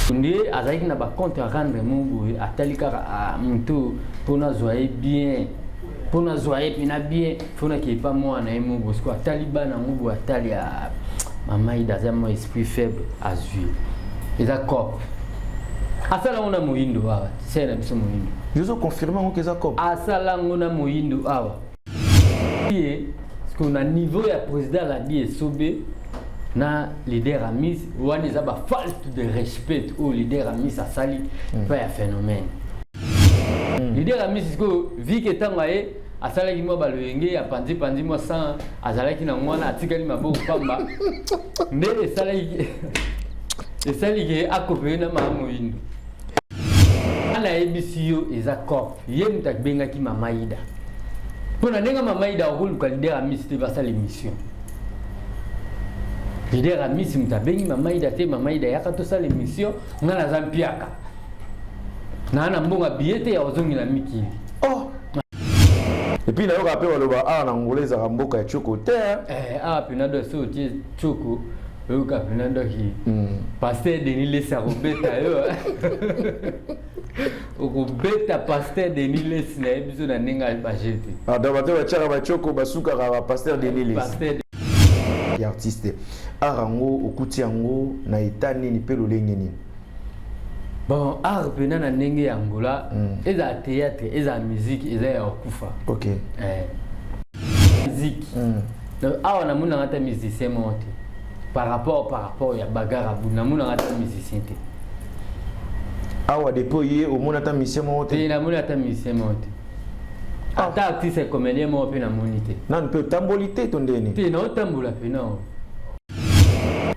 Ndé azaki na ba compte rendre mungu atalika mtu pona zoyer bien pona zoyer pina bien pona ki pas moi na mungu parce que taliban na mungu atali a mama ida za mo esprit faible azui eza cop asala ngona muhindo awa sena biso muhindo Ils ont confirmé que ça cop asala ngona muhindo awa parce qu'on a niveau ya président la dit sobe na leader amis wani za ba falte de respect au leader amis asali pas un phénomène leader amis ko vi que tangaye asala ki mo balwenge ya pandi mo sans azala ki na mwana atikali maboko pamba ndele sala ki akopé na mamu indo ala ebisiyo eza cop ye mutak benga ki mama ida pona nenga mama ida okuluka leader amis te basala émission leader amis mutabengi mama ida te mama ida yaka to sala émission ngana zampiaka na mbonga billet ya ozongi na mikili oh et puis là on rappelle waloba na ngoleza kamboka ya choko te pinado so tie choko ka pinado ki pasteur Denis Lesa robeta yo okobeta pasteur Denis Lesa na biso na ninga bajete dabato ba chaka ba choko basuka ka pasteur Denis Lesa artiste arango okuti yango na etani ni pelo lengeni bon art pena na ndenge ya ngola eza théâtre eza musique eza ya okufa OK musique donc awa na muna ngata musicien monte par rapport ya bagara bu na muna ngata musicien te awa déployer au mona ta musicien monte te na muna ta musicien monte ata artiste comédien mo pe na monite nan pe tambolité to ndeni te na tambola pe na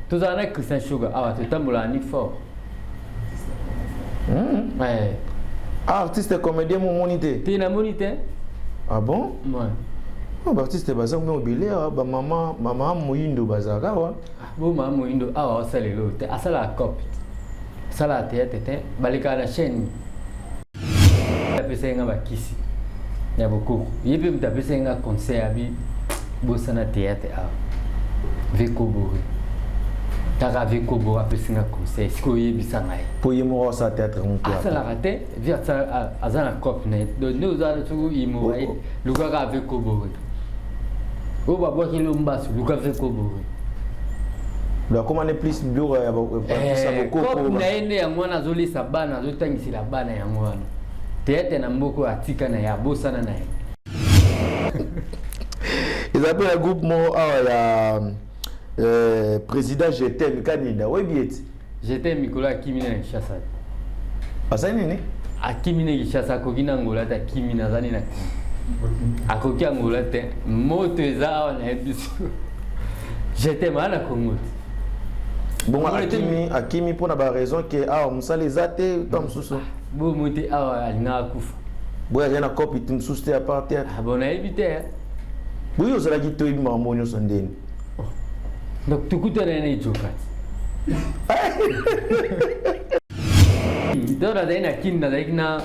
tozana Christian Sugar awa te tambola ni fort ouais artiste comédien mo monite te na monite ah bon ouais artiste baza mo obile ba mama moyindo bazaka wa bo mama moyindo awa salelo te asala copie sala théâtre te balika na chaîne ya pesa nga bakisi ya beaucoup yepe mtapesa nga concert abi bosa na théâtre a veko bori taka veko bori apesa nga concert siko yebisa ngai po yemo sa théâtre mon théâtre asala raté via azana cop net do nous za tu imo ai luka ka veko bori o babo ki lumbasu luka veko bori la comment est plus bureau ya ça beaucoup na ende ya mwana zolisa bana zotangisila bana ya mwana théâtre na mboko atika na ya bosana na ils appellent un groupe mo ya président GTM kanida oui bien GTM Mikolo akimina na Kishasa asa nini akimina Kishasa kokina ngola ta kimina zani na akoki ngola te moto eza na ebiso GTM ana Congo bon akimi pour na raison que musale zate comme susu bo muti awa alina kufa bo ya na copie tum suste à part théâtre bona éviter bo yo zala gito ibi mamonyo sondeni donc tukuta na ni jokat dora daina kinda daina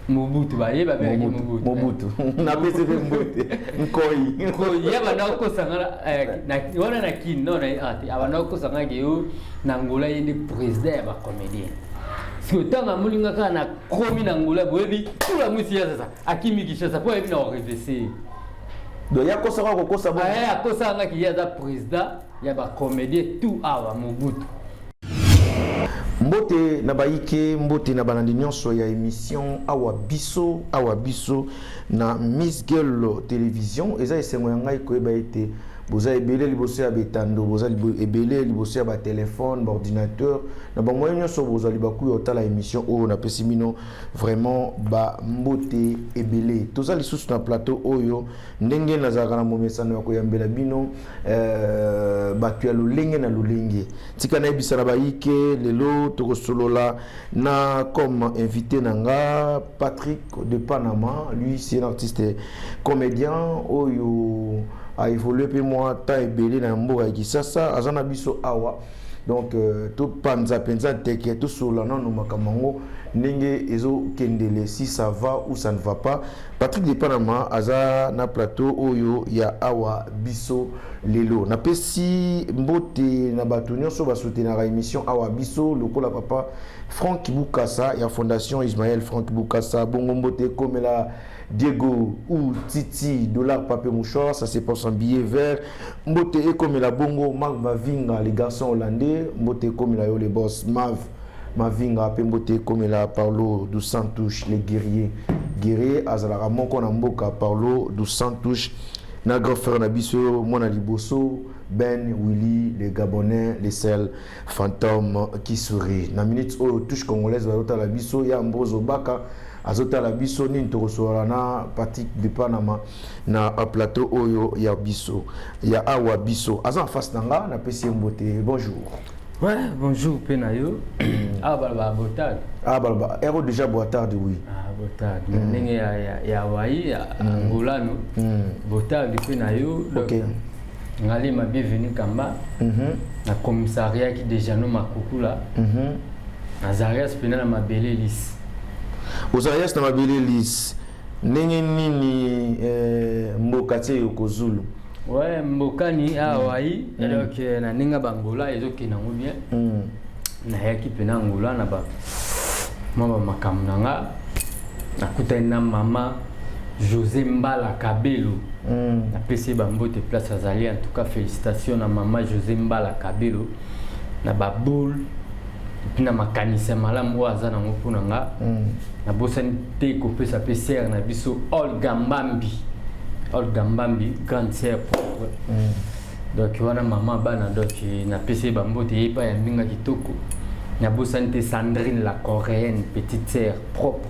Mobutu ba yeba be Mobutu na pese be Mobutu nkoi yaba na ko sangala na wana na kin no na ati abana ko sanga ke yo na ngola yende président ba comédien si tanga mulinga kana komi na ngola boyebi tula musia sasa akimi Kishasa po yebi na orevese do ya ko sanga ko sa bo ya ko sanga ki ya za président ya ba comédien tout awa Mobutu mbote na baike mbote na banandi nyonso ya émission awa biso na Miss Girl télévision eza esengo ya ngai koyeba ete boza ebele liboso ya betando boza ebele liboso ya ba téléphone ba ordinateur na bango nyonso boza libaku ya tala émission oyo na pesi mino vraiment ba mbote ebele toza lisusu na plateau oyo ndenge nazalaka na momesano ya koyambela bino bato ya lolenge na lolenge tika na yebisa na baike lelo tokosolola na comme invité nanga Patrick de Panama. Lui c'est un artiste comédien oyo a évolué puis moi ta ebele na mboka ya Kisasa azana biso awa donc to panza penza teke to solana no makamango ndenge ezo kendele si ça va ou ça ne va pas. Patrick de Panama aza na plateau oyo ya awa biso lelo na pesi mbote na bato nyonso basoutenaka émission awa biso lokola papa Franck Bukasa ya fondation Ismaël Franck Bukasa bongo mbote komela Diego ou Titi dollar papier mouchoir, ça c'est pour son billet vert. Mbote et comme la bongo Marc Mavinga les garçons hollandais, mbote comme la yo les boss Mavinga pe mbote comme la Paulo dos Santos les guerriers azalara moko na mboka Paulo dos Santos na grand frère na biso mona liboso Ben Willy les Gabonais les seuls fantômes qui sourient na minute oh touche congolaise va la biso ya Mbozo Baka azota la biso ni ntorosola na Patrick de Panama na plateau oyo ya biso ya awa biso aza en face nanga na pesi mbote bonjour. Ouais, bonjour Penayo. Ah balba botard. Ah balba ero déjà botard oui. Ah botard. Ndenge ya Hawaii ya Angola no. Botard Penayo. OK. Ngali ma bienvenue kamba. Na commissariat qui déjà no makukula. Azarias pena na mabele lisse. Ozarias na mabele lisse. Ndenge nini mbokate yokozulu. Ouais, mbokani Hawaii donc na ninga bangola ezoki na ngobien. Na yaki pena Angola na ba mama makamnanga. Na kutana mama José Mbala Kabelo. Na PC Bambote place Azali en tout cas félicitations à maman José Mbala Kabelo. Na baboul puis na makanisa malamu waza na ngopuna nga. Na bosani te ko pesa PCR na biso Olga Mbambi grande sœur propre. Donc wana maman bana donc na PC Bambote yepa ya mbinga kitoko. Na bosani te Sandrine la coréenne petite sœur propre.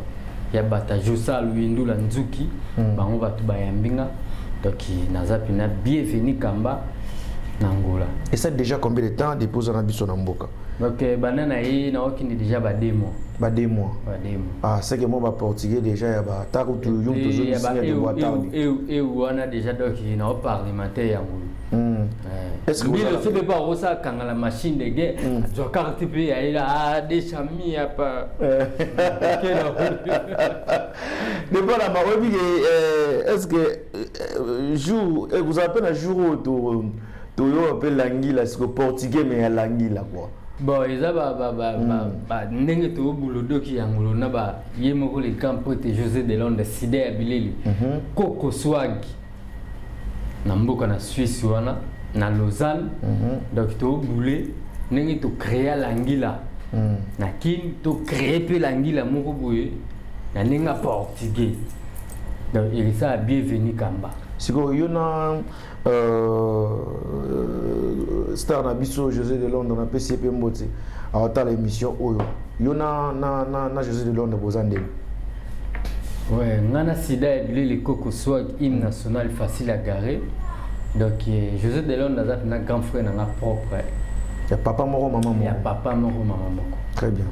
Ya bata Josa Luindula Nzuki bango batu ba ya mbinga. Donc nazapi na bienvenue kamba na Angola. Et ça déjà combien de temps déposer na biso na mboka? Donc banana yi na okini déjà ba 2 mois. Ba 2 mois. Ba 2 mois. Ah c'est que moi ba portugais déjà ya ba taku tu yum to zo signer de boitard. Et wana déjà donc na parlementaire ya ngulu. Est-ce que vous ne savez pas ça quand la machine de guerre je carte pe ya ila des chamis ya pas. Mais voilà ma rebi est-ce que jour vous appelez un jour to yo appelle l'anguilla c'est que portugais mais ya l'anguilla quoi. Bon eza ba ndenge to bulodo ki yangulo na ba yemoko le campo te José de Londres Sidé Abileli Coco Swag na mboka na Suisse wana na Lausanne donc to boulé ndenge to créer l'anguilla na kin to créer pe l'anguilla moko boye na ndenge portugais donc il ça bienvenue kamba siko yona star na biso José de Londres na PCP Mbote à l'émission oyo yona na José de Londres bozande. Ouais, ngana sida le Coco Swag hymne national facile à garer. Donc José de Londres a un grand frère na propre. Il y a papa moko maman moko. Il y a papa moko maman moko. Très bien.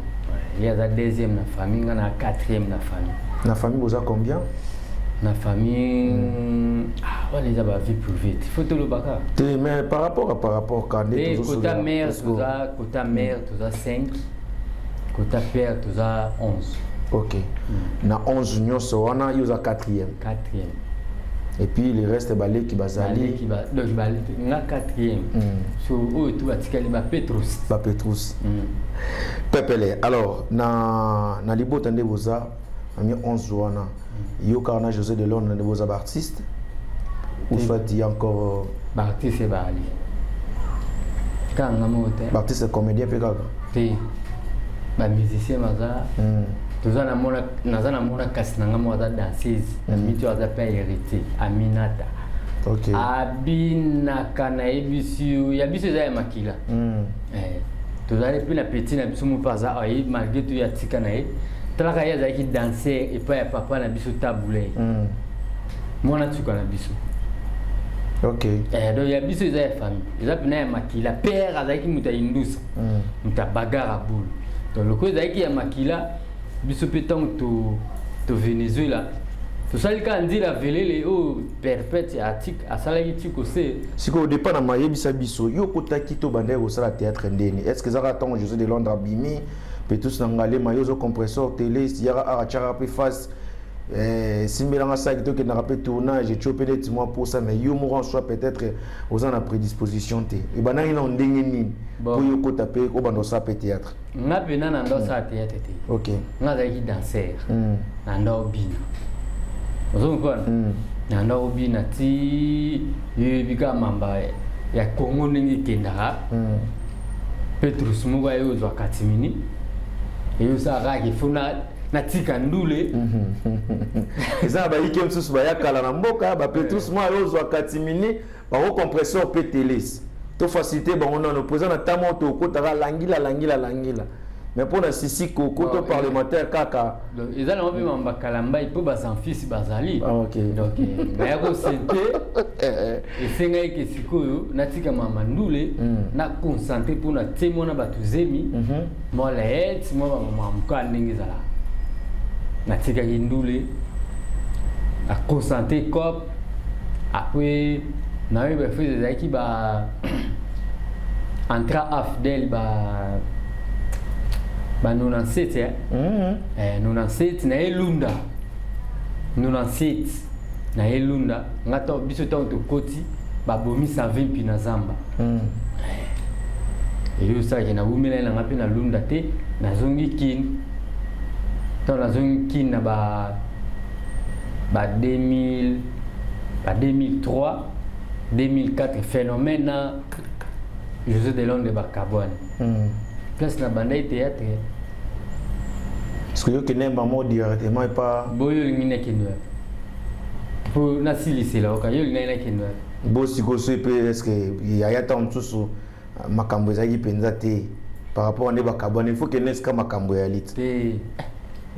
Il y a la deuxième na famille, ngana quatrième na famille. Na famille vous a combien? Na famille on les a pas vu plus vite. Il faut te le baka. Mais par rapport quand les quota mère quota mère tu as 5. Quota père tu as 11. OK. Na 11 nyonso wana yo za 4e. 4e. Et puis le reste balé qui bazali qui ba donc balé na 4e. So o tu atikali ba Petrus. Ba Petrus. Pepele. Alors na libota nde boza ami 11 wana. Yo kana José de Londres de vos artistes ou soit il y a encore artiste et bali quand ngamote artiste comédien pe kaka te ba musicien maza tozana mona nazana mona kasi nanga moza danseuse na mito aza pa hérité Aminata. OK abina kana ebisu ya biso za ya makila tozali pe na petit na biso mo paza ay malgré tout ya tika na talaka ya za ki danser et pas papa na biso taboulé mona tuka na biso. OK. Donc ya biso za ya famille eza pena ya makila père azaki muta indusa muta bagara boule donc loko ezaki ya makila biso pe tant to Venezuela to salika ndila velele o perpète atik asalaki tiko se siko dépend na mayebisa biso yo kotaki to bandai ko sala théâtre ndeni est-ce que zaka tant José de Londres abimi pe tous nangale mayozo compresseur télé yara arachara pe face simbelanga ça qui n'a pas tournage et chopé des mois pour ça mais yo mourant soit peut-être aux en prédisposition té et bana ina ndenge nini pour yo ko taper ko bando ça théâtre nga pena na ndo ça théâtre té OK nga za ki danser na ndo bina ozo mpona na ndo bina ti yo bika mamba ya Congo ningi kenda Petrus Muga yo zo katimini yo sa ga ki funa na tika ndule eza ba yike msusu ba yakala na mboka ba Petrus Muga yo zo katimini ba ko compresseur PTLS to facilité ba on a opposant na tamo to ko ta langila mais pour la sisi koto parlementaire kaka ils allent même en bakalamba il peut bas en fils bazali OK donc mais yako sente et senga ke sikoyo natika mama ndule na concentrer pour na témoin na batuzemi moi la moi mama mka ndingi zala natika ndule a concentrer cop après na yo ba fait des qui ba entra afdel ba 97 97 na elunda 97 na elunda ngato biso to koti ba bomisa 20 pina zamba yo sa ke na bumela na ngapi na lunda te na zongi kin to na zongi kin na ba 2000 ba 2003 2004 phénomène José Delon de Bakabouane place na bandai théâtre parce que yo kene maman directement et pas boyo ngine kinwa pour na silisi la oka yo ngine kinwa bo siko so pe est-ce que ya ya tam tusu makambo ezaki penza te par rapport à ne Bakabouane il faut que neska makambo ya lit te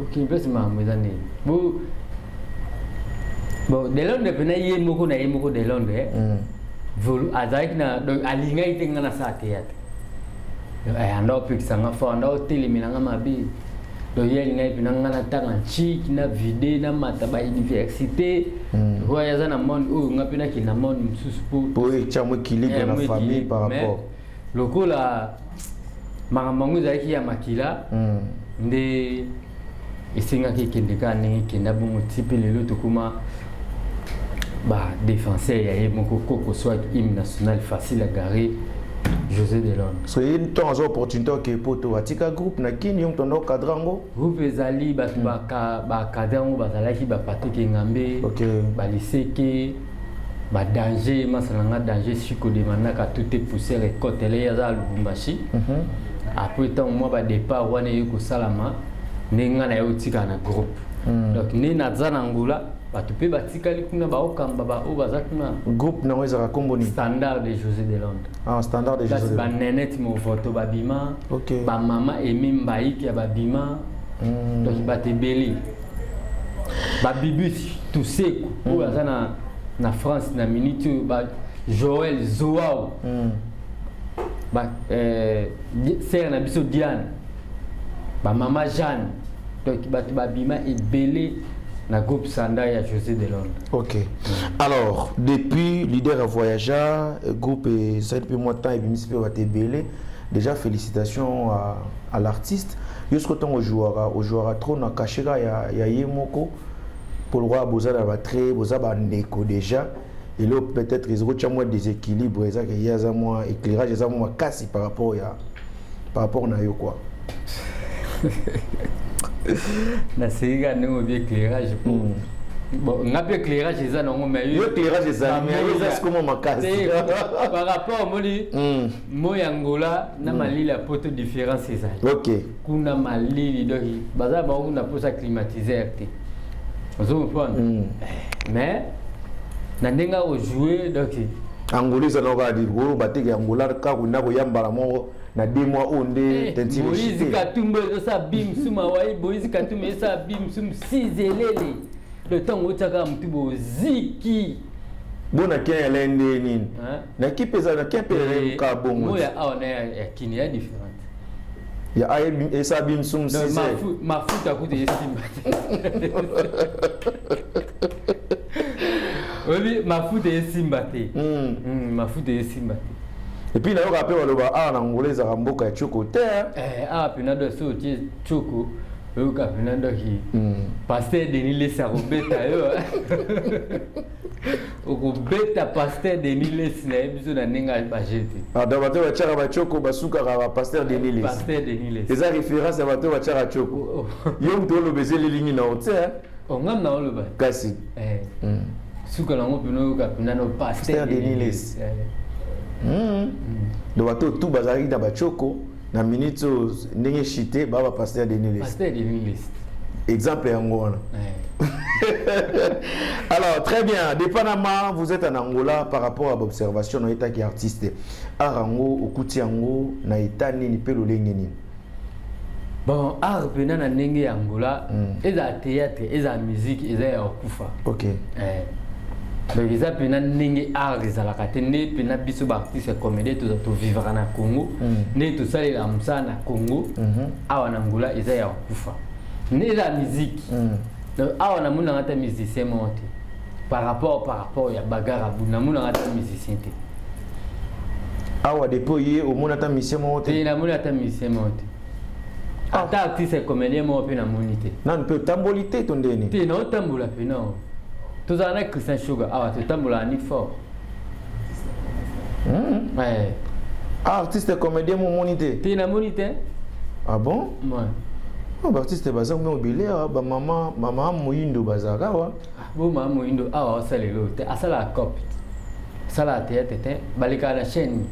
OK place makambo ezane bo Delon de pena ye moko na ye moko Delon de volu azaki na alinga itenga na sa théâtre ando pikisanga fo ando teleminanga mabi do yeli ngai pinanga na tanga chiki na vide na mata ba université ho yaza na monde o ngapina ki na monde msusu pour chamo équilibre na famille par rapport lokola mamangu zaki ya makila nde isinga ki kendeka ni kenda bongo tipe lelo tokuma ba défenseur ya yemoko koko soit hymne national facile à garer José Delon. So il y a une opportunité que poto atika groupe na kini yom tondo kadrango groupe ezali ba kadrango bazalaki ba patiki ngambe ba liseke ba danger masalanga danger siko demanda ka tout est poussé récolter ya za Lubumbashi après tant moi ba départ wana yeko salama nenga na yo tika na groupe donc ni na zana ngula batu pe batikali kuna ba okamba ba o bazakuna groupe na weza komboni standard de José Delon standard de José ba nenet mo photo ba bima ba mama emi mbaiki ya ba bima donc ba tebeli ba bibus tout seco o bazana na France na minute ba Joël Zoao ba sert na biso Diane ba mama Jeanne donc ba bima ebele na groupe Sanda ya José Delon. OK. Alors, depuis leader voyageur, groupe et ça depuis moi temps et ministre va tebele. Déjà félicitations à l'artiste. Jusqu'au temps au joueur trop na kashira ya yemoko pour le roi bozala va très bozaba ndeko déjà. Et là peut-être ils ont moins déséquilibre et ça qu'il y a ça moins éclairage, ça moins casse par rapport na yo quoi. Na série nous bien éclairage pour bon on a bien éclairage ça non mais yo éclairage ça mais ça c'est comment ma casse par rapport au moli moyangola na mali la poto différence c'est ça OK kuna mali donc baza ba on a pour ça climatiser te vous comprenez mais na ndenga au jouer donc angolais ça n'aura dit gros bateke angola ka kuna ko yambala mo na 2 mois onde tenti Moïse Katumbe ça bim suma wai Moïse Katumbe ça bim sum sizelele le temps où taka mtubo ziki bona ken lende nini na kipeza na ken pele ka bongo moya aona ya kini ya différente ya ay esa bim sum size mafuta kuti yesimba oui mafuta yesimba te mafuta yesimba te. Et puis, il y a un rappel à l'angolais à Ramboka et Choko Terre. Ah, puis, il y a un Choko, Au Capinando qui pasteur Denis Les Arobeta yo. Au beta pasteur Denis Les na biso na ninga bajeti. Ah dans bato ba tchara ba choko basuka ka pasteur Denis Les. Pasteur Denis Les. Eza référence à bato ba tchara choko. Yo mto lo bezeli lingi na hote hein. On ngam na lo ba. Kasi. Suka na ngo pino Capinando pasteur Denis Les. Do bato tout bazari da ba choko. Na minute ndenge chité baba pasteur Denis Les. Pasteur Denis Les. Exemple Angola. Alors très bien, dépendamment vous êtes en Angola par rapport à l'observation na état qui artiste. Arango okuti yango na état nini pe lolenge nini. Bon, art pena na ndenge ya Angola, eza théâtre, eza musique, eza ya okufa. OK. Donc eza pena ndenge art ezalaka te nde pena biso ba artiste comédien to vivre na Congo, nde to salela msa na Congo, awa na Angola eza ya okufa. Nde la musique. Donc awa na muna ngata musicien monte. Par rapport ya bagara bu na muna ngata musicien te. Awa déployer au mona ta mission monte. Te na muna ta musicien monte. Ata artiste comédien mo pe na monité. Nan peut tambolité ton deni. Te na tambola pe non. Tous en Christian Sugar, ah tu tambola ni fort. Ouais. Artiste comédien mon monité. Te na monité? Ah bon? Ouais. Oh, artiste baza mobile ba mama Moyindo bazaka wa. Bo mama Moyindo awa salelo te asala copie. Sala théâtre te balika la chaîne.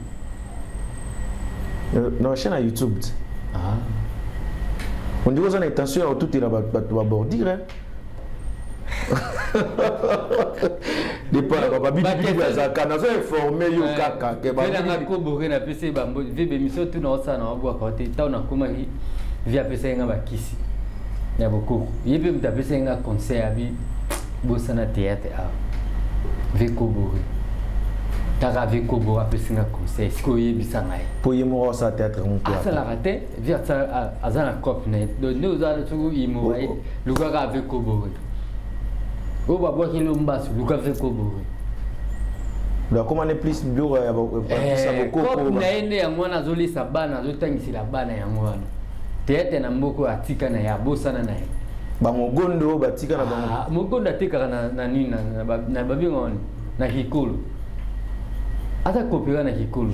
Non, chaîne à YouTube. Ah. On dit qu'on a intention à tout il va bordir hein. Dépend la babi bazaka na zo informer yo kaka ke ba. Bela ko bore na pese bambo vibe miso tu na osana obwa ka te ta na kuma hi via pese nga bakisi. Ya boko. Yebe mta pese nga concert abi bosana théâtre a. Veko bore. Taka veko bore pese nga concert sko yebisa ngai. Po yemo sa théâtre mon théâtre. Asa la raté via ça azana cop ne. Do nous za tsugu yimo ai luka ka veko bore. Oh bah boire kilo mbasu luka veko bore. La commande plus bureau ya ça beaucoup na ende ya mwana zolisa bana zotangisila bana ya mwana tete na mboko atika na ya bosana na ye bangogondo batika na bango mogondo atika na nini na babi ngoni na kikulu ata kopira na kikulu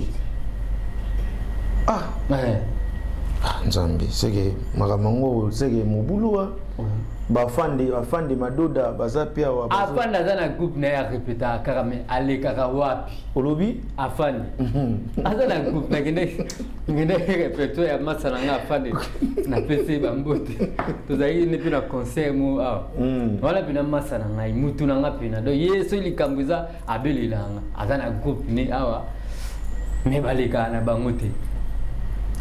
nzambi seke makamango seke mobuluwa bafandi madoda baza pia wa afanda zana groupe na ya répéta karame ale kaka wapi olobi afandi azana groupe na ngene répéto ya masana nga afandi na PC bambote tozali ne pina concert mu wala pina masana ngai mutu na nga pina do yeso likambuza abelelanga azana groupe ni awa me baleka na bangote.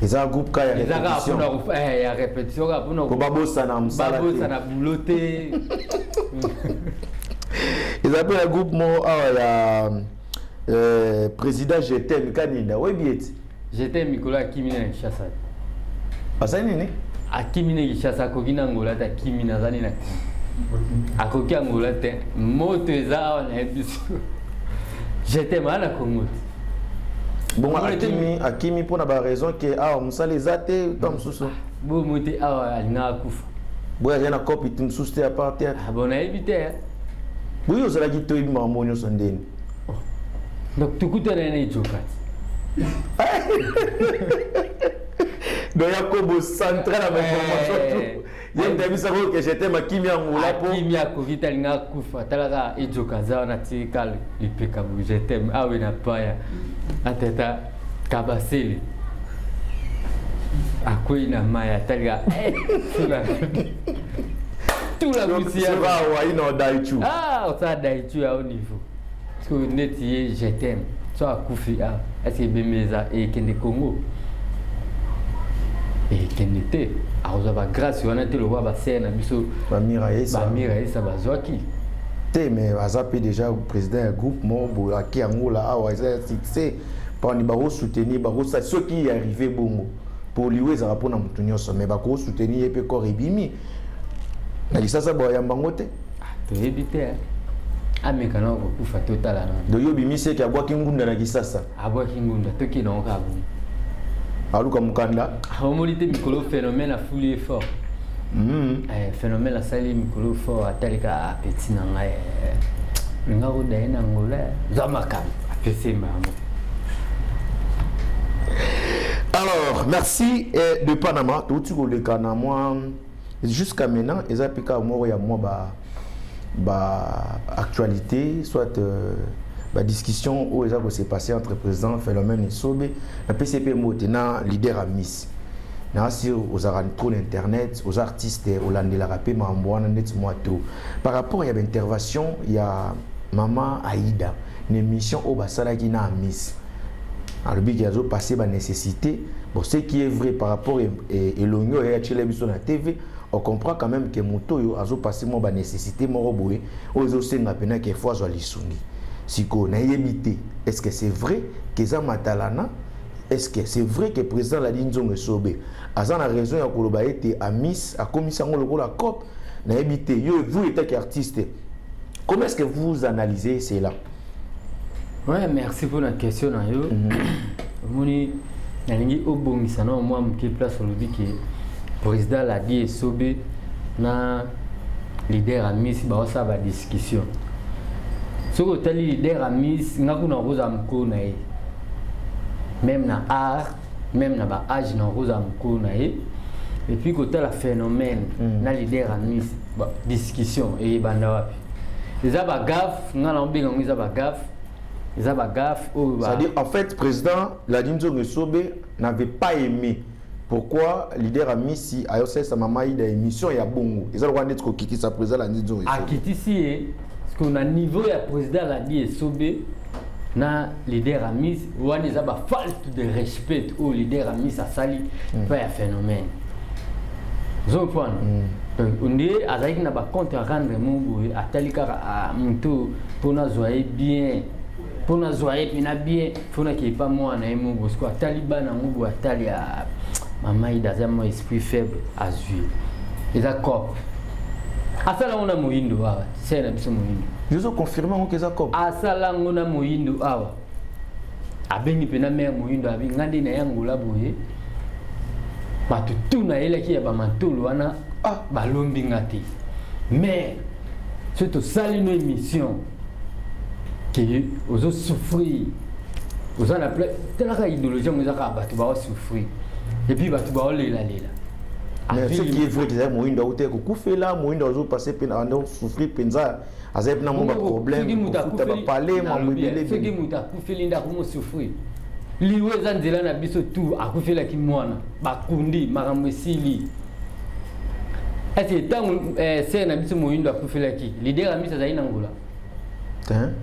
Ils ont un groupe qui a répétition. Il y a répétition. Ils na bouloté. Ils appellent un groupe président GTM Kanina. Oui, bien. GTM Nicolas Kimina Kishasa. Ah, ça n'est pas Kimina Kishasa, Kokina Angola, Kimina Zanina. A Koki Angola, Moteza, on a dit. GTM à la Congo. Bon, Akimi pour la raison que on sait les athées comme sous. Bon, monter à Nakufa. Bon, il y a un copie qui nous soutient à partir. Ah bon, on a évité. Oui, on a dit que tu es mon sondé. Donc, tu coûtes un jokat. Donc, il y a comme central à ma formation. Il y a une ça que j'étais ma Kimi Angola pour. Kimi a Covid, elle n'a Kufa. Talaga et Jokaza, on a tiré le pécabou. J'étais ah oui, n'a pas ya. Ateta Kabaseli. À quoi il n'a maya Talaga. Tout la musique. Ah, on s'est Daichu à haut niveau. Parce que net je t'aime. Soit Koufi a. Est-ce que Bemeza et Kende Congo? Et Kende alors ça va grâce on a été le roi bassin na biso ba miraye ça bazwaki te mais azapi déjà le président du groupe mo aki Angola awa ça succès pour ni ba soutenir ba ça ceux qui arrivé bongo pour liwe za rapona mutunyo so mais ba ko soutenir pe ko ribimi na sasa ba yamba ngote to ebite amekana ko kufa total na do yo bimise ki abwa kingunda na kisasa abwa kingunda to ki na okabu aluka mukanda homolité mikolo phénomène a foulé fort phénomène asali mikolo fort atalika petit na ngai linga ko da ina ngola zamakam apesi mama. Alors, merci de Panama. Tout ce que le Canada, moi, jusqu'à maintenant, ils ont appliqué à moi, il y a moi, actualité, soit discussion où ils ont s'est passé entre le président Philomène Nsobe, le PCP maintenant leader à Miss. Aux arantons internet, aux artistes, aux landais la rapé, par rapport à l'intervention, il y a Maman Aïda, une émission au Bassala qui n'a Miss. Alors, il y a passé la nécessité. Bon, ce qui est vrai par rapport à l'Union et à la TV, on comprend quand même que Moto a passé la nécessité. Est-ce que c'est vrai que ça matalana? Est-ce que c'est vrai que le président l'a dit que Sobe a raison à Miss, à commission de la COP, n'a évité. Vous êtes artiste. Comment est-ce que vous analysez cela? Oui, merci pour la question. Moni nalingi obongisa na moi mke place olobi que président l'a dit Sobe na leader à Miss ba ça va discussion. Soko tali leader à Miss ngakuna roza mko na ye. Même na art, même na ba âge na roza mko na ye. Et puis côté la phénomène na leader à Miss ba discussion et banda wapi. Les aba gaf ngala ombenga ngiza ba gaf. C'est-à-dire, en fait, le président Ladinzo Nsobe n'avait pas aimé. Pourquoi le leader a mis si à sa maman il a émission et à Bongo. Ils ont le droit d'être qui sa président Ladinzo Nsobe. À Kitisi, parce qu'on a niveau ya président Ladinzo na leader a mis, on a des faute de respect au leader a mis à sali, pas un phénomène. Vous comprenez? On dit à Zaïk n'a pas compte à rendre mon bout à Talika à Moutou pour nous joyer bien. Pour nous joyer bien, pour nous qui pas moi na mon bout quoi Taliban na mon bout à Talia maman il a un esprit faible à jouer. Et d'accord. À ça là on a mohindo c'est la mission mohindo. Je vous confirme que ça comme. À ça là on a mohindo abeni pena mère mohindo abi ngande na yango la boye. Batu tuna ele ki ya ba mantolo wana balombi ngati. Mais c'est ça une émission qui aux souffrir. Aux en appelé telle idéologie on a batu ba souffrir. Et puis batu ba lela. Mais ce qui est vrai que mohindo ote ko kufela mohindo ozo passer pena ando souffrir penza azep na mo ba problème ko ba parler mo mbele. Ce qui muta kufeli nda ko souffrir. Liwe zanzela na biso tout akufela ki mwana bakundi makambo esili. Est-ce que c'est na biso moyindo akufela ki leader ami ça ina ngola.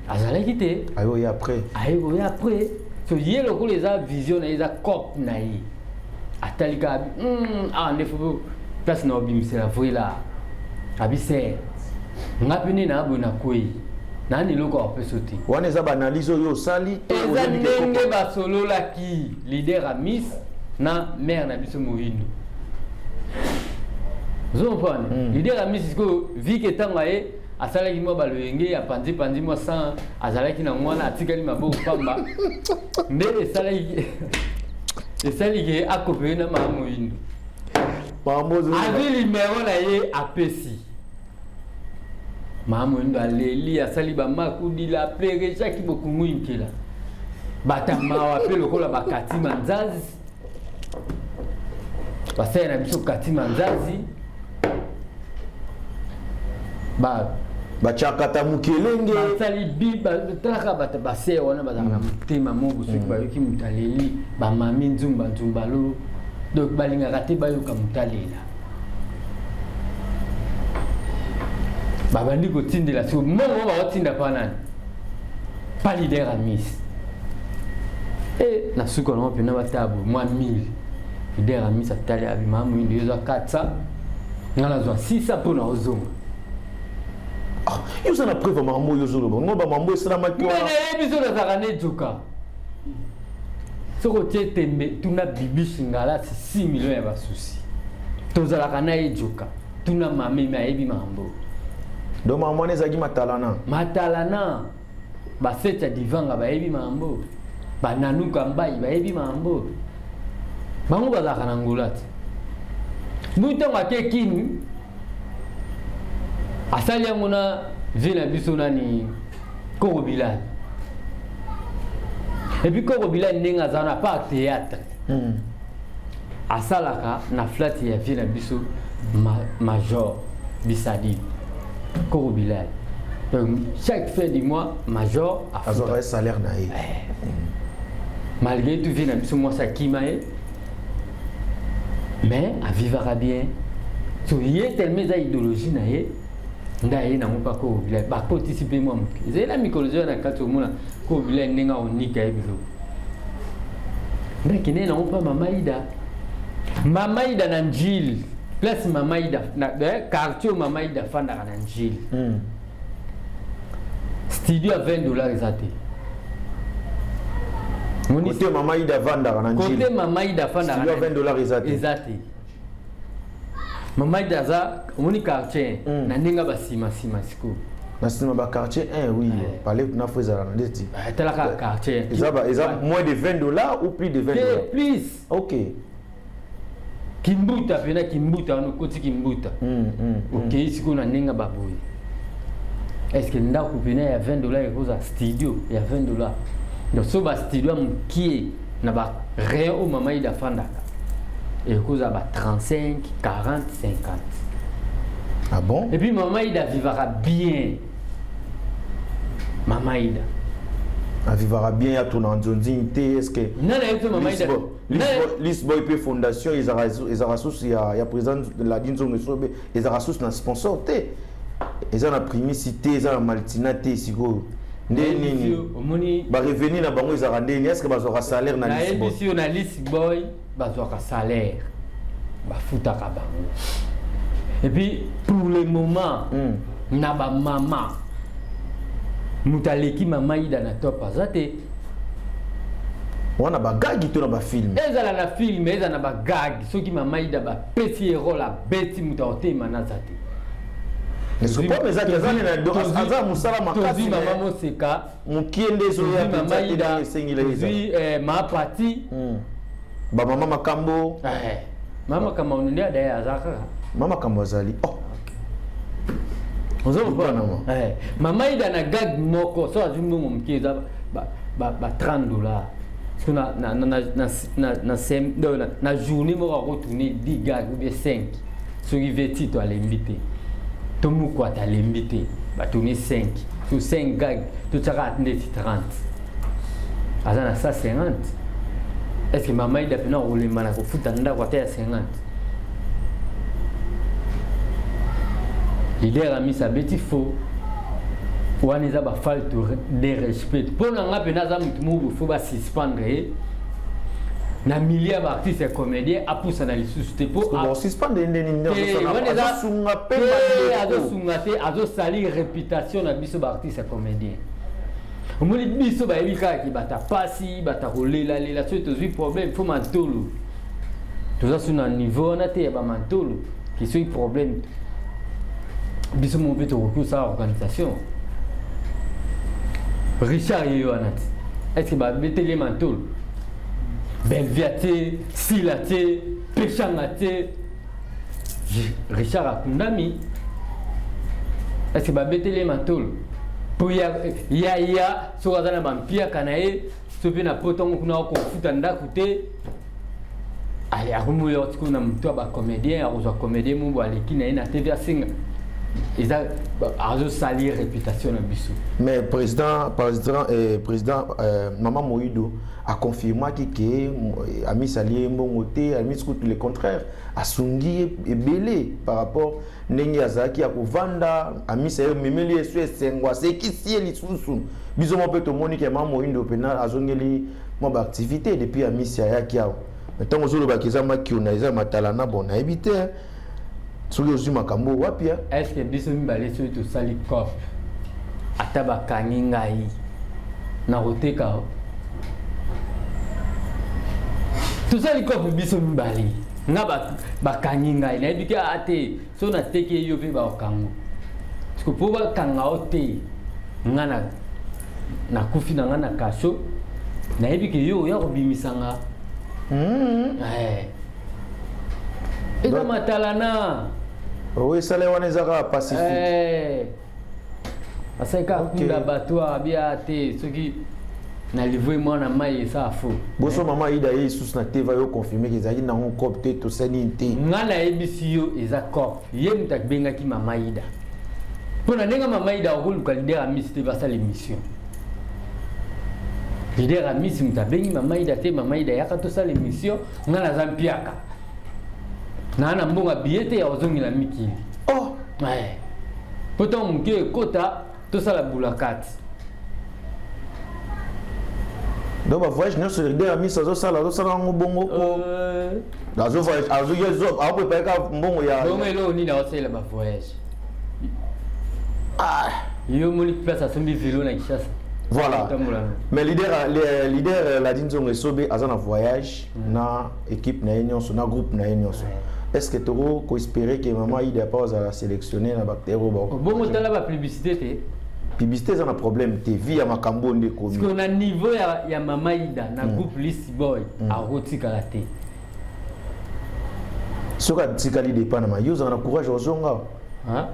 Azala kité. Ayo ya après. So yelo ko les a vision na eza cop na yi. Atalika ndefu place na obimsela voila. Abise. Ngapini na abona koi. Nani loko apesoti. Wana za banalizo yo sali to ndenge ba solo la ki leader a Miss na mère na biso mohindo. Zopane leader a Miss ko vi ke tanga e asala ki mo ba loyenge ya pandi mo sans azala ki na mwana atikali maboko pamba. Nde esali ke akopé na ma mohindo. Pambozo. Avili numéro na ye apesi. Maman ndo aleli asali ba makudi la plere chaki bokungu inkela batama wape lokola bakati manzazi basaya na biso kati manzazi bachakata mukelenge basali biba talaka bata basaya wana bazana mutema mobu soki bayoki mutaleli ba mami nzumba lo donc balinga kate bayoka mutalela babandi ko tindela so mo ba tinda pa nani pas leader à Miss et na suko na pena batabo moi 1000 leader à Miss atali abi mamu indi yo 400 ngala zo 600 pona ozonga yo sana preuve mamu yo zo no ba mamu esala makwa mais biso na zakane joka soko tembe tuna bibi singala 6 millions ya basusi tozala kana ejoka tuna mame ma ebi mambo. Donc maman ezaki matalana baseta divanga baebi mambo bananuka mbai baebi mambo bango bazaka na ngolati Bouton à Kekin, à Saliamona, Vina Bissonani, Korobilal. Et puis Korobilal n'est pas théâtre. À Salaka, na flat ya Vina Bisso, Major Bissadi, Korobilal. Donc, chaque fin du mois, Major a un salaire. Malgré tout, Vina Bisso, moi, ça qui m'a. Mais à vivre bien, il y a tellement d'idéologie, ndaye na pas Korobilal ba participer moi c'est la mycologie na kato mona Korobilal nenga onika ebilo mais kine na pas Mamaïda na Njil place Mamaïda na quartier Mamaïda fanda na Njil studio à $20 exacté côté Mamaïda vanda na Njil côté Mamaïda fanda studio à $20 exacté Mama Daza, on est quartier, na ninga basima siko. Na sima ba quartier 1 oui, parler na faisait na dit. Tela quartier. Ils ont moins de $20 ou plus de $20. Plus. OK. Kimbuta pena kimbuta on koti kimbuta. OK, siko na ninga baboy. Est-ce que nda kupena ya $20 et cause studio, il y a $20. Donc so ba studio qui na ba rien au mama ida fanda. Et cause à 35, 40, 50. Ah bon? Et puis Maman Ida vivra bien. Maman Ida. Elle vivra bien à ton dignité. Est-ce que. Non, non, Maman Ida. Lisboy Fondation, ils ont ressources, il y a président de la Dinzo Mesobe, ils ont ressources dans le sponsor. Ils ont la primicité, ils ont la maltinité, si go. Nini. Ba revenu na bango ils ont rendu. Est-ce que ba aura salaire na Lisboy? Si on a Lisboy. Bazoaka salaire bafutaka bango et puis pour le moment na ba mama mutaleki Mama Ida na top azate wana ba gag to na ba film ezala na film ezala na ba gag soki Mama Ida ba petit rôle a beti mutaote manazate est-ce que pas mes akazane na do aza musala makasi mama moseka mukiende zo ya Mama Ida oui ma partie ba mama makambo mama kama ununia daya azaka mama kama zali ozo bana Mama Ida na gag moko so azumbu mumkiza ba $30 parce que na journée moko retourner 10 gag ou bien 5 ce qui veut dire to alimité to mukwa ta alimité ba tourner 5 sur 5 gag to tsaka 30 azana ça 50. Est-ce que Mama Ida pena roulement na kofuta nda kwa ta 50? Leader ami sa beti faux. Waniza ba falte de respect. Pour nga pena za mutu mu faut ba suspendre. Na milliard d'artistes et comédiens a poussé na lisuste pour bon suspendre ndeni waniza sunga pemba azo sungate azo sali réputation na biso ba artistes et comédiens. Omoni biso ba yebika ki bata pasi bata kolela lela so to zui problème faut mantolo toza sur un niveau na te ba mantolo qui soit problème biso mo beto ko sa organisation Richard Yohanat est-ce que ba betele mantolo Belviate Silate Pechangate Richard Akundami est-ce que ba betele mantolo pour ya so kazana bampia kanae so pe na potongo kuna ko futa ndakute ali akumuyo tikuna mtu ba comédien azo comédien mu aleki na TV asinga eza azo salir réputation na biso mais président Maman Moïdo a confirmé que ami salier mbongote ami tout le contraire a sungi ebele par rapport ndenge azaki akovanda ami sayo memeli esu esengwa sekisi lisusu biso mo pe to moni ke Maman Moïdo pena azongeli mo ba activité depuis ami sayaki awo tant ozolo ba kiza makiona eza matalana bona ebite soki ozwi makambo wapi est-ce que biso mibale so to sali cop ataba kangi ngai na koteka to sali cop biso mibale nga ba kangi ngai na ebiki ate so na teke yo pe ba okango parce que pour ba kanga ote nga na kufi na nga na kasho na ebiki yo ya kobimisanga eza matalana oui ça les wana ezaka pacifique aseka kunda bato abia te soki na livre mwana mai ça fou boso mama ida yesus na teva yo confirmer que ezaki na un cop te to seni te ngana ebisi yo eza cop ye mutak benga ki mama ida pona nenga mama ida okuluka leader amis te basa l'émission leader amis mutabengi mama ida te mama ida yaka to sa l'émission ngana zampiaka na mbonga biete ya ozongi la mikili oh ouais pourtant muke kota to sa la boulakati donc voyage non sur leader amis ça ça ngo bongo azo voyage azo yezo apo peka mbongo ya bongo elo ni na osela ba voyage yo moni place asombi vélo na Kishasa voilà mais leader la dinzongo esobe azana voyage na équipe na union na groupe na union est-ce que tu ko espérer que maman ida pas à la sélectionner na bactéro bongo tala ba publicité te publicité ça na problème te via makambo nde komi parce que na niveau ya mama ida na groupe Lisi Boy a rotika la te soka tikali dépend na yo za na courage ozonga hein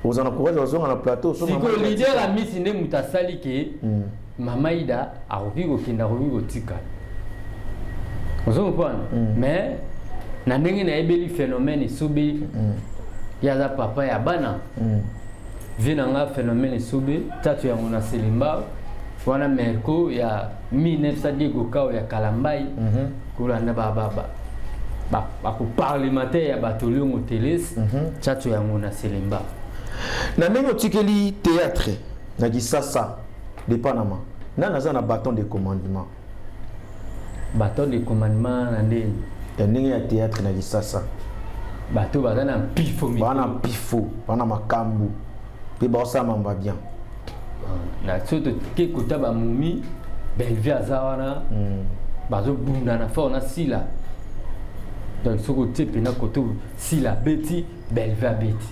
ozana courage ozonga na plateau so mama leader a misi ne mutasali ke mama ida a roki ko kinda roki ko tika ozonga mais na ndenge na ebeli phénomène sobe ya za papa ya bana vina nga phénomène sobe tatu ya mona selimba wana merko ya 1910 kao ya kalambai kulanda ba ku parlementaire ya batolio teles tatu ya mona selimba na ndenge otikeli théâtre na Kisasa de Panama na za na bâton de commandement na ndenge ndenge ya théâtre na Kisasa bato bazana pifo bana makambu pe ba osama mba bien na soto ke kota ba mumi belvi azawana bazo bunda na fona sila donc soko tepe na koto sila beti belvi abeti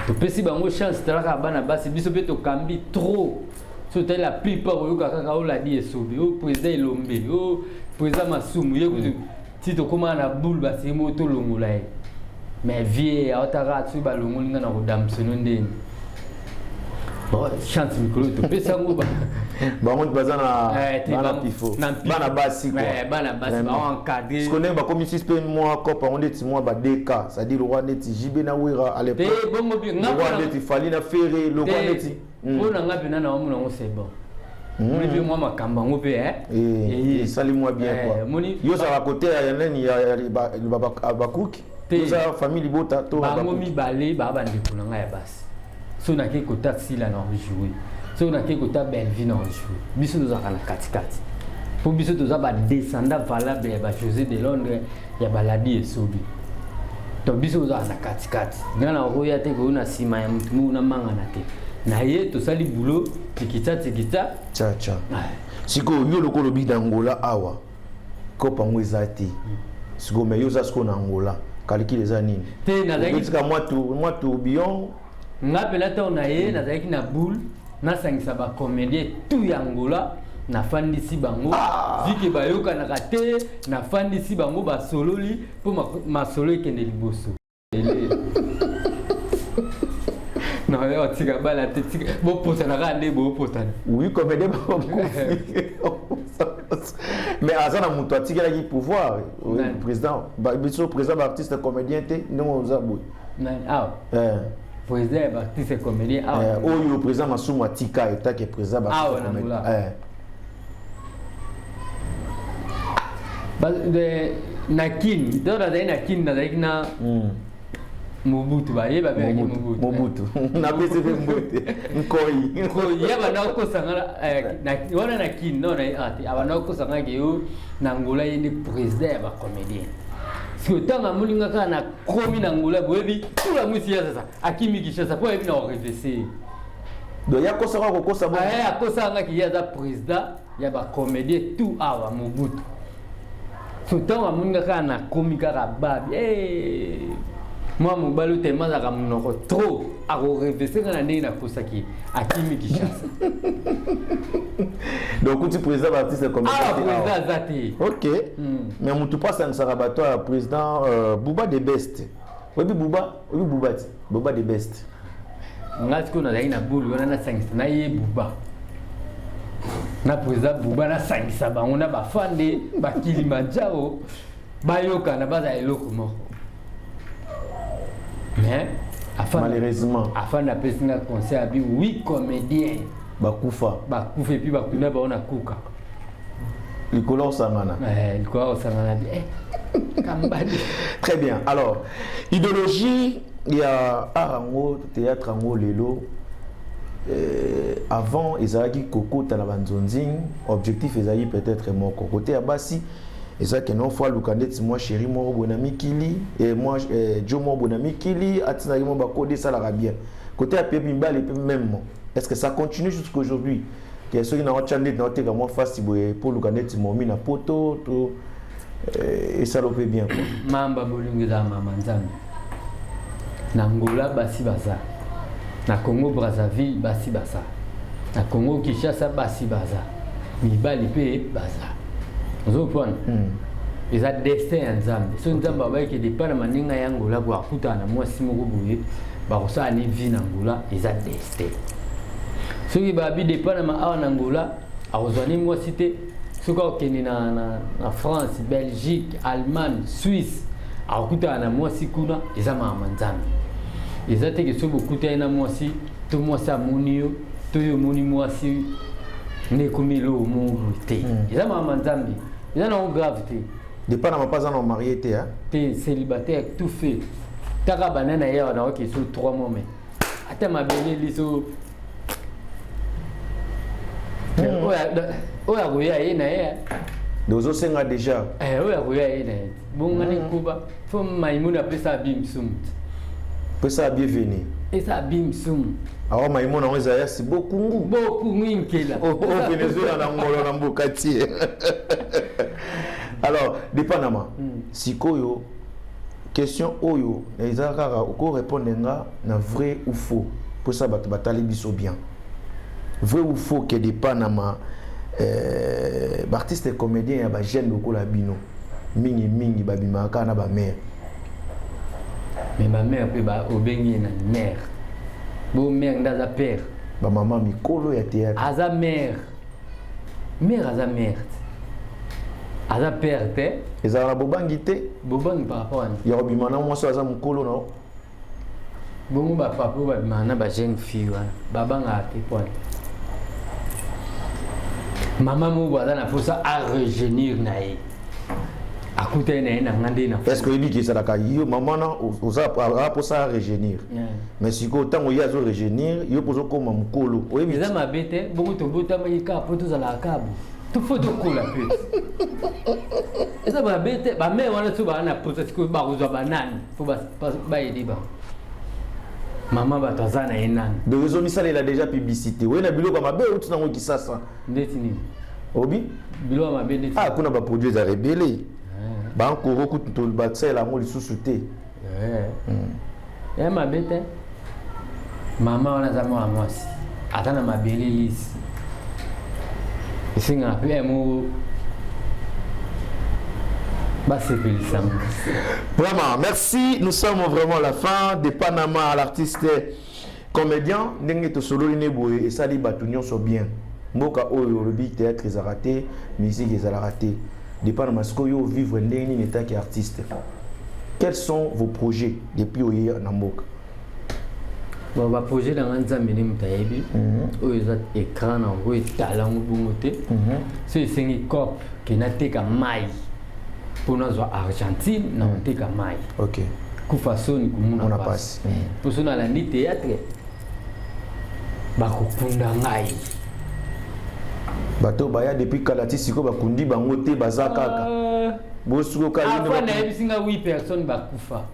to pesi bango chance traka bana basi biso pe to kambi trop so telle la plupart yo kaka o la di esobe o président Elombe o président Masumu ye ko ti to koma na boule basi moto longola e mais vie autara tu ba longolinga na rodam sononde bon chance mikolo to pesa ngo ba bango bazana bana pifo bana basi quoi bana basi ba encadrer ce qu'on est ba comme si pe moi copa on dit moi ba DK ça dit le roi neti jibe na wira à l'époque bongo bi nga roi neti fali na ferré le roi neti ona nga bina na omuna ngo c'est bon moni bi moi makamba ngo pe et sali moi bien quoi yo ça va côté ya nani ya ba cook yo ça famille libota to ba ngo mi balé ba bande kuna nga ya basi so na ke kota sila na jouer so na ke kota belvi na jouer biso nous akana katikati pour biso toza ba descendant valable ba José de Londres ya baladi esobi to biso za na katikati ngana roya te ko na sima ya mtu na manga na te na ye to sali boulot tikita cha siko yo lokolo bi d'Angola awa ko pango ezati siko me yo za siko na Angola calcul eza nini te na zaki ka moi tourbillon ngape na to na ye na zaki na boule na sangisa ba comédien tout ya Angola na fandisi bango viki bayoka na kate na fandisi bango ba sololi pour ma solo ekende liboso non yo tika bala tika bo potana kande bo potana oui comédien ba mais azana muto atikela ki pouvoir président ba biso président artiste comédien te non ozabu président artiste comédien le président Masumu atika eta que président comédien de nakin dora de nakin na daikna Mobutu ba ye ba be Mobutu na pese be Mobutu nkoi ya bana ko sangala na wana nakin no na ati abana ko sangala ke yo na Angola yende président ba comédien si tanga mulinga kana komi na Angola boyebi tula musi ya sasa akimi Kishasa po yebi na orevese do ya kosa ko kosa ba ya kosa nga ki ya za président ya ba comédien tout awa Mobutu so tanga mulinga kana komi kaka babi Moi, mon balo tellement trop. À rêver, quand on a posaki, à Kimi Kishasa. Donc, tu président artiste comme ah, président Zati. Ok. Mais mon tout pas ça ne sera pas toi, président Bouba de Best. Oui, Bouba de Best. Ngati ko na na boule, on a 5 na ye Bouba. Na président Bouba na 5 saba, on a ba fande, ba Kilimanjaro, ba yoka na baza eloko moko. Mais malheureusement afin d'appeler un concert à 8 comédiens bakufa et puis bakuna ba ona kuka likolo sangana likolo sangana kambali. Très bien. Alors idéologie, il y a arango théâtre ango lelo avant ezaki kokota na banzonzing objectif ezaki peut-être mon côté à basi. Et ça que non fois Lukandet moi chéri moi bonami kili et moi Joe moi bonami kili atina mo ba code ça la bien côté à Pebimba les même. Est-ce que ça continue jusqu'à aujourd'hui? Que ceux qui n'ont pas chanté dans tes moi face pour Lukandet moi mina poto to et ça le fait bien quoi. Mamba bolingiza mama nzambe. Na Angola basi baza. Na Congo Brazzaville basi baza. Na Congo Kinshasa basi baza. Mibali pe baza. Zopon ils a destin ensemble so nzamba ba ke dépend maninga yangola kwa kutana mwasi moko boye ba ko sa ni vie nangola ils a destin so ki ba bi dépend ma awa nangola a ozani mwasi te so ko keni na France, Belgique, Allemagne, Suisse a kutana mwasi kuna ils a mama nzambe ils a te ke so bokutana mwasi to mwasi amunio to yo muni mwasi ne kumilo mungu te ils a mama nzambe. Il y a une gravité. Dépend de ma pas en marié hein. T'es célibataire tout fait. T'as qu'à banane hier on a qui sur 3 mois mais. Attends ma belle liso. Oh ya goya ina ya. Dozo senga déjà. Oh ya goya ina. Bon ngani kuba. Faut maimuna pesa bimsum. Pesa bienvenue. Et ça bimsum. Alors maimuna on ezaya si beaucoup ngikela. Au Venezuela na ngolo na mbokati. Alors, dépendamment, si koyo, question oyo, les akara, ko répondre na vrai ou faux, pour ça batali biso bien. Vrai ou faux que dépendamment, artiste et comédien ya ba jeune loko la bino, mingi babimaka na ba mère. Mais ma mère peut ba obengi na mère. Bo mère ndaza père. Ba maman mikolo ya théâtre. Aza mère. Mère aza mère. Aza père te. Ezala bobangi te. Bobangi par rapport à. Ya obimana moi so aza mukolo no. Bongo ba papa ba bimana ba jeune fille wana. Babanga te point. Maman mo ba na fosa à rejeunir nae. Akuta na ngande na. Est-ce que il dit que ça la yo maman na oza pour ça rejeunir. Mais si ko tango ya zo rejeunir, yo pozo koma mukolo. Oui, mais ça m'a bête, bongo to bota ma yika poto za la kabu. Tout faut de cola plus. Et ça m'a bête, ba mère wana tu ba na poto ce que ba rozo banane. Faut ba yedi ba. Maman ba tazana enane. De raison ça il a déjà publicité. Oui na bilo ba mabe ou tu na ngo kisasa. Ndetini. Obi? Bilo ma bête. Ah kuna ba produit za rebelle. Ba ko roku to ba tsela mo lisusu te. Ma bête. Maman wana za moi mwasi. Atana mabele lisi. Isinga pe mo Vraiment, merci. Nous sommes vraiment à la fin de Panama à l'artiste comédien. N'engete solo ineboye et ça dit batunion so bien. Moka oyo le big théâtre est raté, musique est raté. De Panama skoyo vivre ndeni n'état qui artiste. Quels sont vos projets depuis oyer na mboka? Bon, va projet dans un zamini mutayebi. Oyo za écran na oyo talent bungote. C'est singi cop qui n'a teka mai. Pour nous Argentine, non teka mai. OK. Kufasoni kumuna on a passe. Pour ça la ni théâtre. Ba kokunda ngai. Bato baya depuis kalati siko bakundi bango te bazakaka. Bosuko kalini ba. Afana ebisinga 8 personnes bakufa.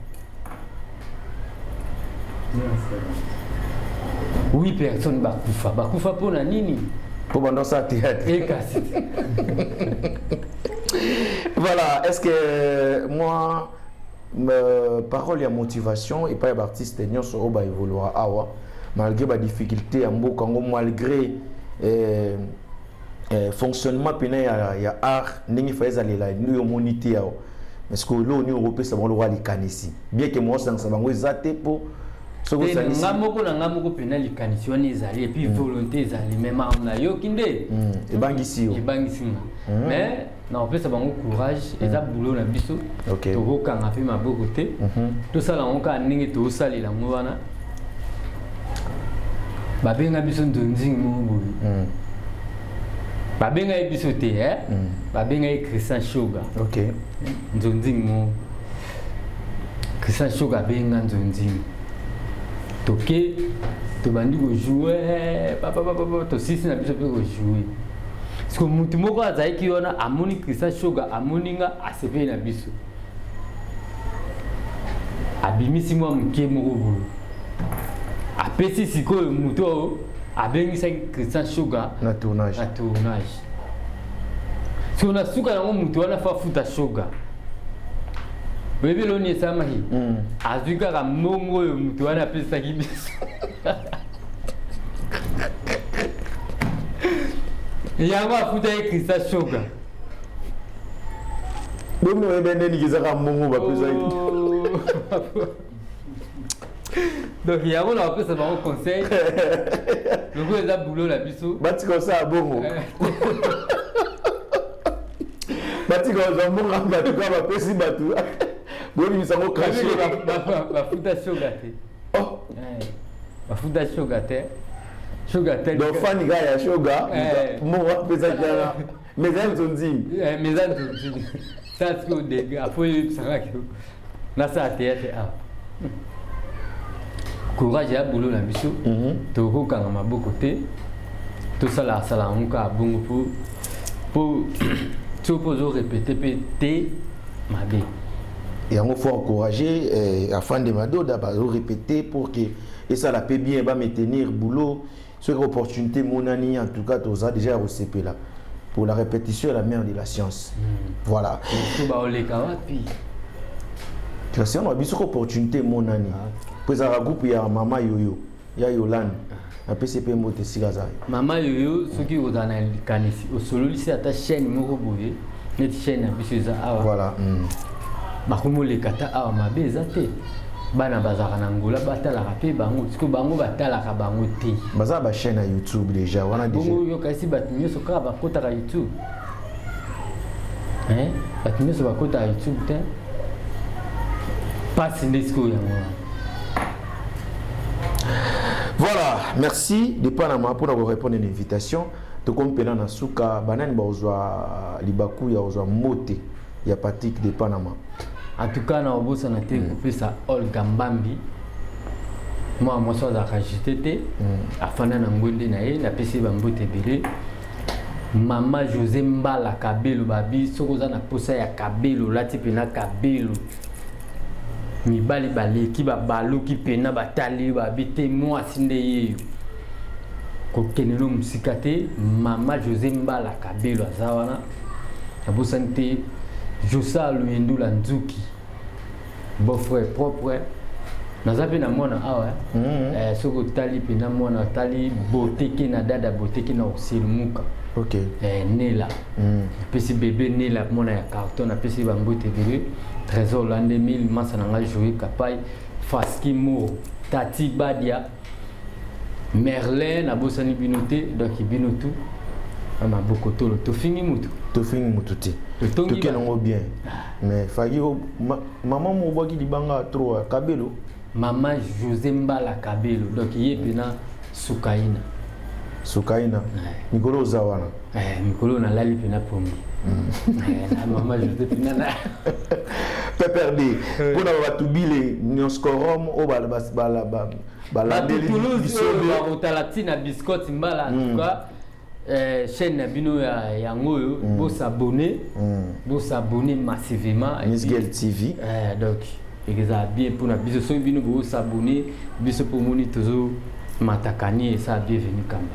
8 personnes bakufa. Bakufa pona nini? Pour pendant ça théâtre. Et voilà, est-ce que moi parole et motivation et pas les artistes nyonso au ba évoluer awa malgré les difficultés en mboka malgré fonctionnement pena ya art ndenge faisa lela nous monité parce que là on européen ça va le roi les kanisi bien que moi ça bango ezate pour ngamoko na ngamoko pena likanisi wana ezali et puis volonté ezali même na yo kinde ebangisi mais na opesa bango courage eza boulot na biso tokokanga mpe maboko te tosala ngo kaka ndenge tosalela ngo wana babenga biso ndonzingi moko boye babenga ye biso te babenga ye Christian Shoga ndonzingi moko Christian Shoga abenga ndonzingi toke tobandi kojouer tosisi na biso mpe kojouer parce que mutu moko azalaki wana amoni Christian Shoga amoni nga asepeli na biso abimisi mwa moke moko boye apesi sikoyo mutu oyo abengisaki Christian Shoga na tournage so na suka nango mutu wana fa futa Shoga bebe loni esamahi azwi kaka mbongo oyo mutu wana apesaki biso yango afutaki Christian Shoga bomi oyebe ndeni kizaka mbongo bapesaki donc yango na bapesa bango conseil loko eza boulot na biso batika osala bongo batika ozwa mbongo batuka bapesi batu bonibisango craché bafuta Shoga te bafuta Shoga te donc fani kaka ya Shoga mbongo apesaki wana meza nzonzini sasiko dege afo yebisangaki nasala théâtre awa courage ya boulot na biso tokokanga maboko te tosala ngo kaka bongo po soki ozorépété mpe te mabe yango faut encourager afin de madoda bazorépéter pour que et ça la peut bien va maintenir boulot sur opportunité monani en tout cas toza déjà recépé là pour la répétition est la mère de la science voilà baoleka wapi kasi on a biso opportunité monani pour ça groupe ya mama yoyo ya Yolande na PCP mbote sikazai mama yoyo soki ozana kanisi osololisi ata chaîne moko boye neti chaîne na biso eza awa voilà bakomoleka ta awa mabe eza te bana bazaka na ngola batalaka mpe bango siko bango batalaka bango te baza ba chaîne ya YouTube déjà wana déjà bongo yokasi bato nyonso kaka bakotaka YouTube bato nyonso bakotaka YouTube te pasi nde sikoyo yango voilà merci de Panama pour nous répondre à une invitation to kompena na suka banani baozwa libaku ya ozwa mote ya Patrick de Panama en tout cas na obosa na te kopesa Olga Mbambi moi so za kajite te afana na ngonde na ye na pesi bambote bele mama José Mbala Kabelo babi soko za na posa ya Kabelo lati pena Kabelo mibali baleki babaluki pena batali babi te mwasi nde yeyo kokenelo musika te mama José Mbala Kabelo aza wana abosani te Josa Luyendula Nzuki beau-frère propre naza pe na mwana awa soko tali pena mwana tali boteke na dada boteke na osilmuka Nela pesi bébé Nela mwana ya carton na pesi bambote bébé trésor l'an 2000 masa nanga jouer kapai Faski Mo Tati Badia Merlin na bosani binote donc binotu ama bokotolo to fingi mutu te to kenango bien mais fagi maman mo boki libanga trop Kabelo maman José Mbala Kabelo donc yepena Sukaina Mikolo Zawana Mikolo na lali pena pombi na maman José pena na PPRD pour na batubile nyoskorom o balandeli bisobe utalatina biscuit mbala en tout cas chaîne na bino ya yangoyo bo s'abonner massivement Miss Girl TV donc eza bien pour na biso so bino bo s'abonner biso pour moni tozo matakani et ça bienvenue kamba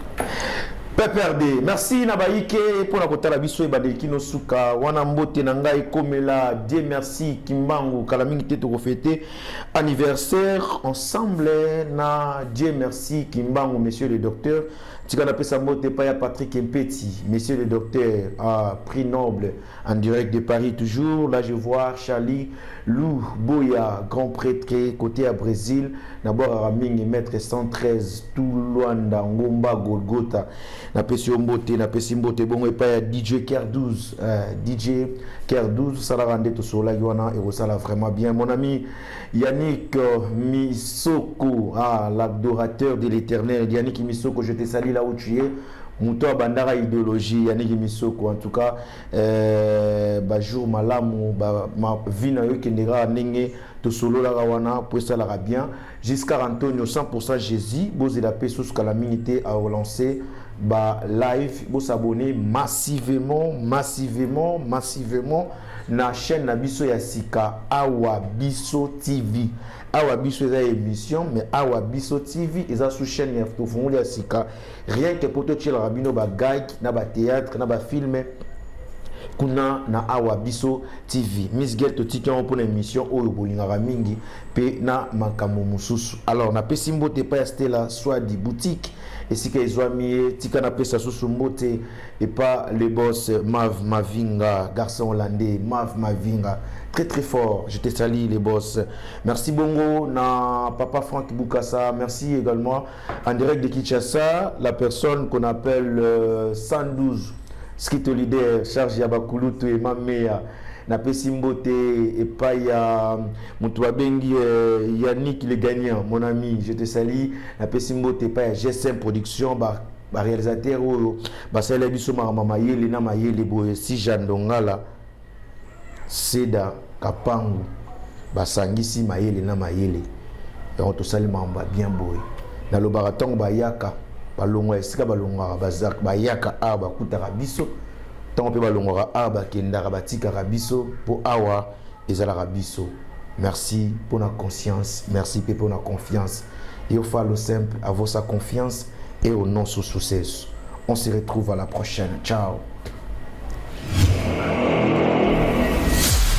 PPRD, merci Nabaïke pour la kota la biso et badeki no suka wana mbote na ngai komela Dieu merci Kimbangu kalamingi te to fêter anniversaire ensemble na Dieu merci Kimbangu monsieur le docteur tika pesa mbote pa ya Patrick Mpeti monsieur le docteur à prix noble en direct de Paris toujours là je vois Charlie Lou Boya grand prêtre côté à Brésil d'abord à Ramingi maître 113 tout Luanda Ngomba Golgotha na pesi mbote na pesi mbote bongo epa ya DJ Ker 12 DJ Ker 12 ça la rende to sola yona et ça la vraiment bien mon ami Yannick Misoko l'adorateur de l'Éternel Yannick Misoko je te salue là où tu es Mouto bandara idéologie Yannick Misoko en tout cas ba jour malamu ba ma vie na yo kendera ndenge to solo la wana pour ça la bien jusqu'à Antonio 100% Jésus bozi la paix sous calamité à relancer ba live bo s'abonner massivement na chaîne na biso ya sika Awa Biso TV Awa Biso eza émission mais Awa Biso TV eza sous chaîne ya tofungoli ya sika rien que pour te tirer rabino ba gag na ba théâtre na ba film kuna na Awa Biso TV Miss Girl to tikan pour l'émission oyo bolingaka mingi pe na makambo mususu alors na pesi mbote pa Stella soit di boutique et si que ils ont mis tika na pesa sous mbote et pas le boss Mav Mavinga garçon hollandais Mav Mavinga très très fort je te salue les boss merci bongo na papa Franck Boukassa merci également en direct de Kinshasa la personne qu'on appelle 112 Skito leader charge ya bakulutu et mamea na pesi mbote et pas ya mutu bengi Yannick le gagnant mon ami je te salue na pesi mbote pas ya GSM production ba réalisateur ba sala biso mama yele na mayele boye si jandongala Seda Kapangu ba sangisi mayele na mayele donc to sali mamba bien boye na lo baratongo ba yaka balongwa esika balongwa bazak bayaka aba kutaka biso tant pe balongwa aba kendaka batika biso po awa ezala biso merci pour la conscience merci pour la confiance et au fall simple avoir sa confiance et au non sous succès on se retrouve à la prochaine ciao.